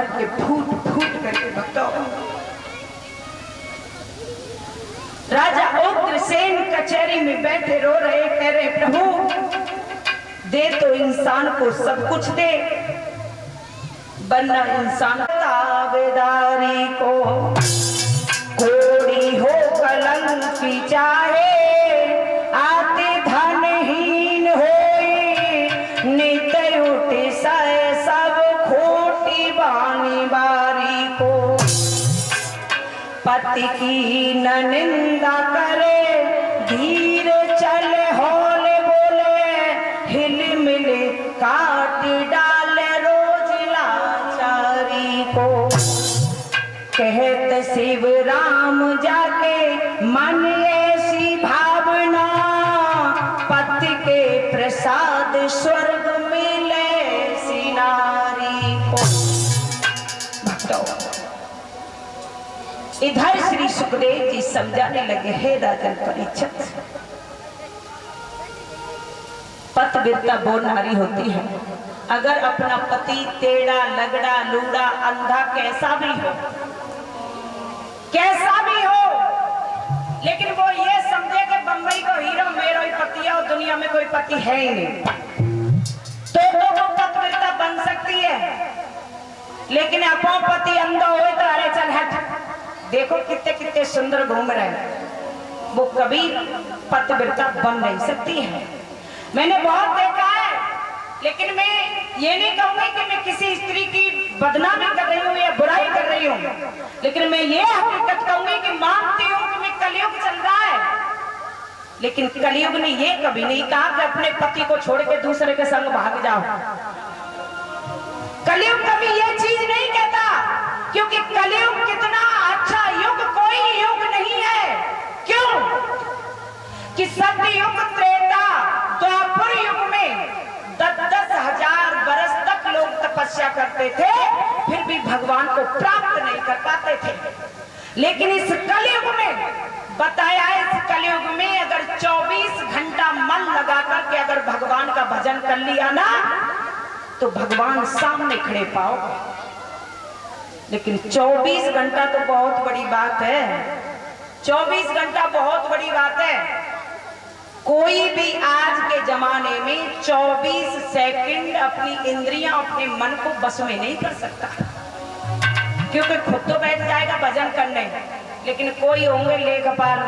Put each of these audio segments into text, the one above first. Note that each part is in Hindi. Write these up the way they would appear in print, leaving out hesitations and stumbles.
भर के फूट फूट करके बताओ। राजा उग्रसेन कचहरी में बैठे रो रहे, कह रहे प्रभु दे तो इंसान को सब कुछ दे, वरना इंसान ताबेदारी को कोड़ी हो कलंकी चाहे, आते धनहीन होई नित उठे सय सब खोटी बानी बारी को, पति की न निंदा करे धीर चले हौले बोले, हिल मिले काट डाले रोज लाचारी को, कहत शिव राम जाके मन ऐसी भावना, पति के प्रसाद स्वर्ग मिले सी नारी को। इधर श्री सुखदेव जी समझाने लगे, हे राजन परीक्षित, पतिव्रता वो नारी होती है अगर अपना पति टेढ़ा लगड़ा लूड़ा अंधा कैसा भी हो, लेकिन वो ये समझे कि बंबई को हीरो मेरा ही पति है और दुनिया में कोई पति है ही नहीं, तो वो पतिव्रता बन सकती है। लेकिन अपो पति अंधा हो तो अरे चल हट, देखो कितने कितने सुंदर घूम रहे हैं, वो कभी पतिव्रता बन नहीं सकती है। मैंने बहुत देखा है, लेकिन मैं ये नहीं कहूंगी कि मैं किसी स्त्री की बदनामी कर रही हूँ या बुराई कर रही हूँ, लेकिन मैं ये हकीकत कहूंगी कि मानती हूँ कि मैं कलयुग चल रहा है, लेकिन कलयुग ने ये कभी नहीं कहा कि अपने पति को छोड़ के दूसरे के संग भाग जाओ। कलयुग कभी ये चीज नहीं कहता, क्योंकि कलयुग कितना अच्छा युग कोई युग नहीं है। क्यों कि सतयुग त्रेता द्वापर युग में 10-10 हजार बरस तक लोग तपस्या करते थे, फिर भी भगवान को प्राप्त नहीं कर पाते थे। लेकिन इस कलयुग में बताया, इस कलयुग में अगर 24 घंटा मन लगा करके अगर भगवान का भजन कर लिया ना, तो भगवान सामने खड़े पाओगे। लेकिन 24 घंटा तो बहुत बड़ी बात है, 24 घंटा बहुत बड़ी बात है। कोई भी आज के जमाने में 24 सेकंड अपनी इंद्रियां अपने मन को बस में नहीं कर सकता, क्योंकि खुद तो बैठ जाएगा भजन करने, लेकिन कोई होंगे लेखपाल,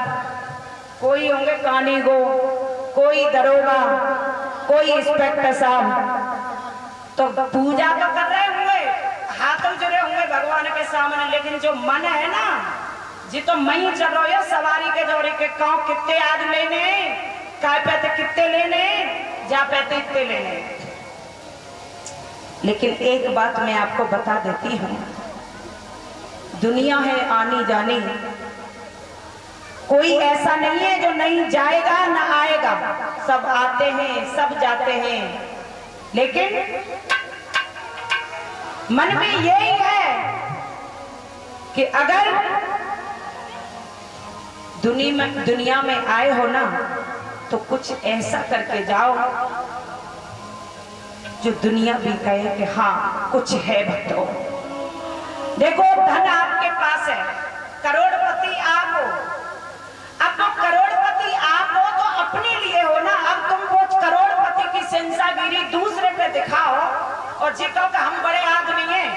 कोई होंगे कानीगो, कोई दरोगा, कोई इंस्पेक्टर साहब, तो पूजा तो कर रहे होंगे, हाथों जुड़े होंगे भगवान के सामने, लेकिन जो मन है ना जी, तो मैं चल रही हो सवारी के दौरे के गाँव कितने आज लेने, काय पैते कितने लेने, जा पैते इतने लेने। लेकिन एक बात मैं आपको बता देती हूँ, दुनिया है आनी जानी, कोई ऐसा नहीं है जो नहीं जाएगा ना आएगा, सब आते हैं सब जाते हैं। लेकिन मन में यही है कि अगर दुनिया में आए हो ना, तो कुछ ऐसा करके जाओ जो दुनिया भी कहे कि हाँ कुछ है भक्तों। देखो धन आपके पास है, करोड़पति आप हो, अब तो करोड़पति आप हो तो अपने लिए हो ना। अब तुम वो करोड़पति की सेंसागिरी दूसरे पे दिखाओ और जी कहो कि हम बड़े आदमी हैं,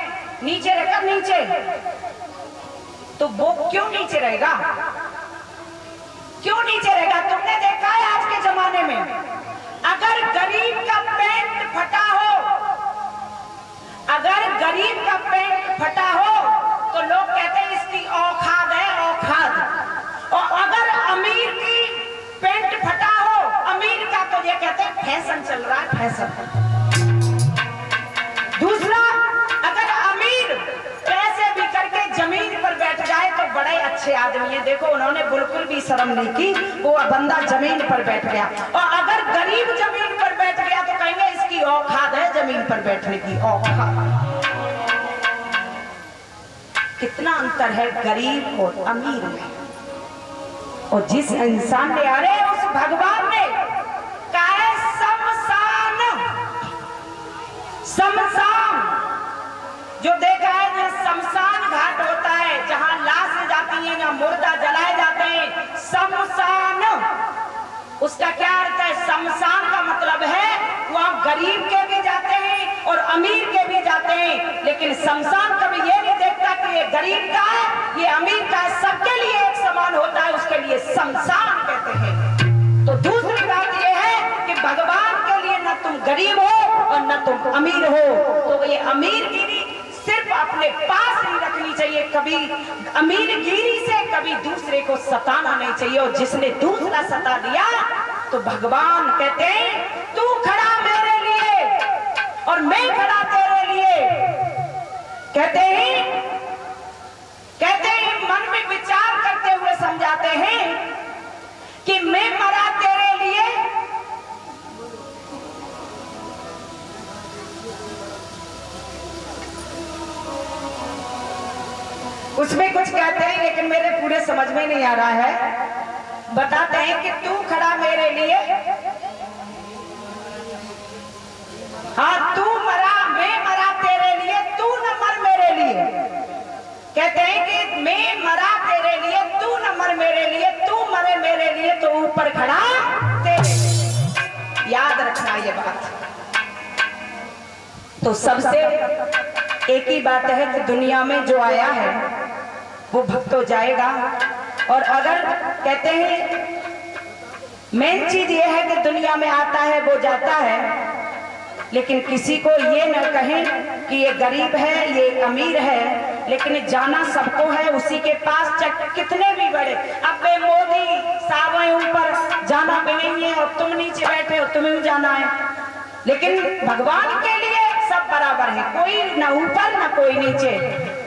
नीचे रहकर नीचे, तो वो क्यों नीचे रहेगा, क्यों नीचे रहेगा? तुमने देखा है आज के जमाने में अगर गरीब का पैंट फटा हो, अगर गरीब का पैंट फटा हो तो लोग कहते हैं इसकी औखाद है, औखाद। और अगर अमीर की पैंट फटा हो, अमीर का, तो ये कहते हैं फैशन चल रहा है, फैशन। दूसरा, अगर अमीर पैसे भी करके जमीन पर बैठ जाए तो बड़े अच्छे आदमी है, देखो उन्होंने बिल्कुल भी शर्म नहीं की, वो बंदा जमीन पर बैठ गया। और अगर गरीब जमीन पर बैठ गया तो कहेंगे इसकी औकात है जमीन पर बैठने की, औकात। कितना अंतर है गरीब और अमीर में। और जिस इंसान ने, अरे उस भगवान ने कहा है शमशान, शमशान जो देखा है उसका क्या अर्थ है? शमशान का मतलब है वहां गरीब के भी जाते हैं और अमीर के भी जाते हैं, लेकिन शमशान कभी ये नहीं देखता कि ये गरीब का है, ये अमीर का है, सबके लिए एक समान होता है, उसके लिए शमशान कहते हैं। तो दूसरी बात ये है कि भगवान के लिए न तुम गरीब हो और न तुम अमीर हो, तो ये अमीरगिरी सिर्फ अपने पास ही रखनी चाहिए, कभी अमीरगिरी से कभी दूसरे को सताना नहीं चाहिए। और जिसने दूसरा सता दिया तो भगवान कहते हैं तू खड़ा मेरे लिए और मैं खड़ा तेरे लिए। कहते हैं मन में विचार करते हुए समझाते हैं कि मैं मरा तेरे लिए, उसमें कुछ कहते हैं लेकिन मेरे पूरे समझ में नहीं आ रहा है। बताते हैं कि तू खड़ा मेरे लिए, हाँ तू मरा मैं मरा तेरे लिए, तू न मर मेरे लिए। कहते हैं कि मैं मरा तेरे लिए, तू न मर मेरे लिए, तू मरे मेरे लिए तो ऊपर खड़ा तेरे लिए। याद रखना ये बात। तो सबसे एक ही बात है कि दुनिया में जो आया है वो भक्त हो जाएगा। और अगर कहते हैं मेन चीज ये है कि दुनिया में आता है वो जाता है, लेकिन किसी को ये न कहें कि ये गरीब है ये अमीर है, लेकिन जाना सबको है। उसी के पास कितने भी बड़े, अब मोदी साहब ऊपर जाना भी नहीं है और तुम नीचे बैठे हो, तुम्हें भी जाना है, लेकिन भगवान के लिए सब बराबर है, कोई ना ऊपर ना कोई नीचे।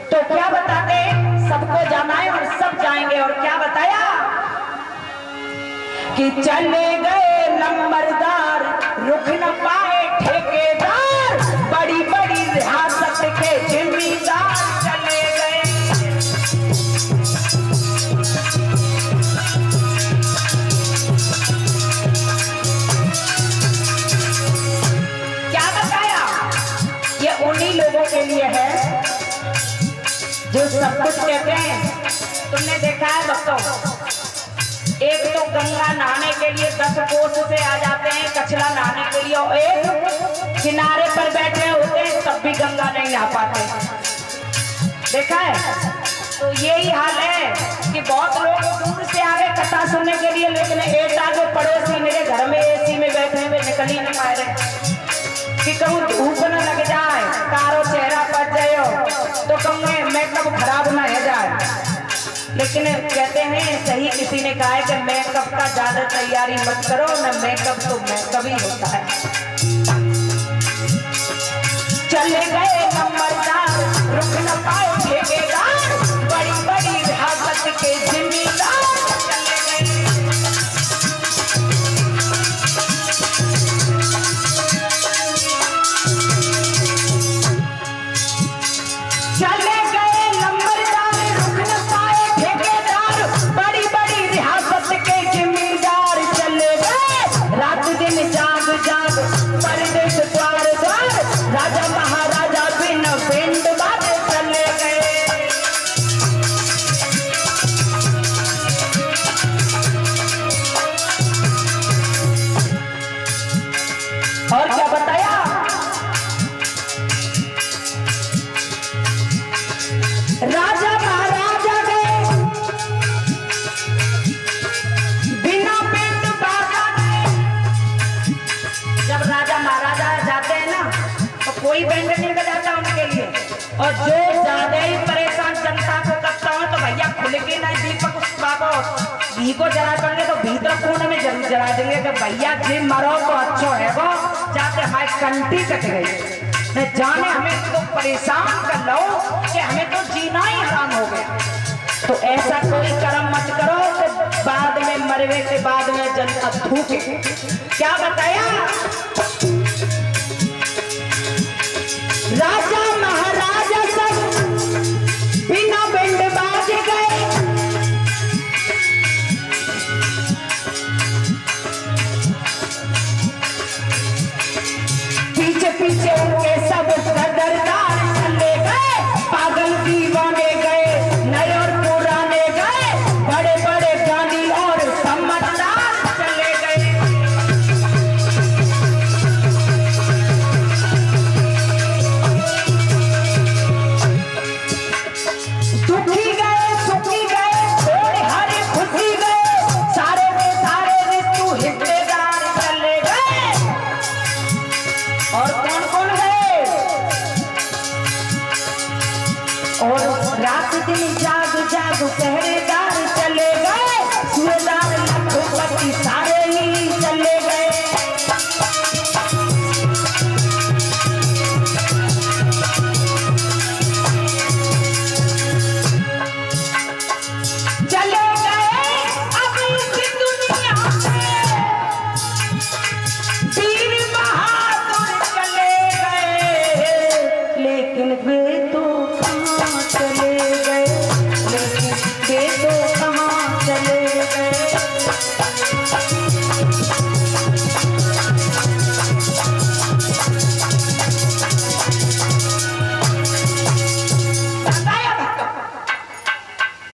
तो क्या बताते हैं? सबको जाना है और सब जाएंगे। और क्या बताया कि चले गए नंबरदार रुक न पाए ठेकेदार, बड़ी बड़ी रियासत के जिम्मेदार चले गए। क्या बताया? ये उन्हीं लोगों के लिए है जो सब कुछ कहते हैं। तुमने देखा है दोस्तों, एक तो गंगा नहाने के लिए 10 कोस से आ जाते हैं कचरा नहाने के लिए, और एक किनारे पर बैठे होते हैं तब भी गंगा नहीं नहा पाते। देखा है? तो यही हाल है कि बहुत लोग दूर से आ गए कथा सुनने के लिए, लेकिन एक आगे पड़ोसी मेरे घर में एसी में बैठे हुए निकल ही नहीं पा रहे कि कहूँ धूप न लग जाए, कारो चेहरा पर जाए तो कहूँगे मेकअप खराब न हो जाए। लेकिन कहते हैं सही किसी ने कहा है कि मेकअप का ज्यादा तैयारी मत करो, न मेकअप तो मेकअप ही होता है। चले गए नंबरदार रुक न पाए ठेकेदार, बड़ी बड़ी रियासत के जिम्मेदार चले गए। चले गए नंबरदार रुक न पाए ठेकेदार, बड़ी बड़ी रियासत के जिम्मेदार चले गए। रात दिन जाग जाग परदेश द्वार द्वार, राजा महाराजा बिन बेंड बाजे चले गए। और क्या बताया? राजा महाराजा गए बिना बेंड बाजा गए। जब राजा महाराजा जाते हैं ना तो कोई बेंड नहीं बजाता उनके लिए, और जो ज्यादा ही परेशान जनता को करता हो तो भैया खुल के ना दीपक उस बाबा घी को जला देंगे तो भीतर कोने में जरूर जला देंगे कि भैया जी मरो तो अच्छो है वो, जाते हमारी कंठी कट गई न जाने हमें तो परेशान कर लो कि हमें तो जीना ही हराम हो गया। तो ऐसा कोई कर्म मत करो कि बाद में मरने के बाद में जनता थूके। क्या बताया? राजा महाराजा सब बिना बेंड बाज गए। पीछे पीछे उनके सब सरदार चले गए, पागल दीवाने गए, नए और पुराने गए, बड़े बड़े गांधी और समझदार चले गए। रात दिन जाग जाग पहरेदार चले गए, सूबेदार लखपति सारे ही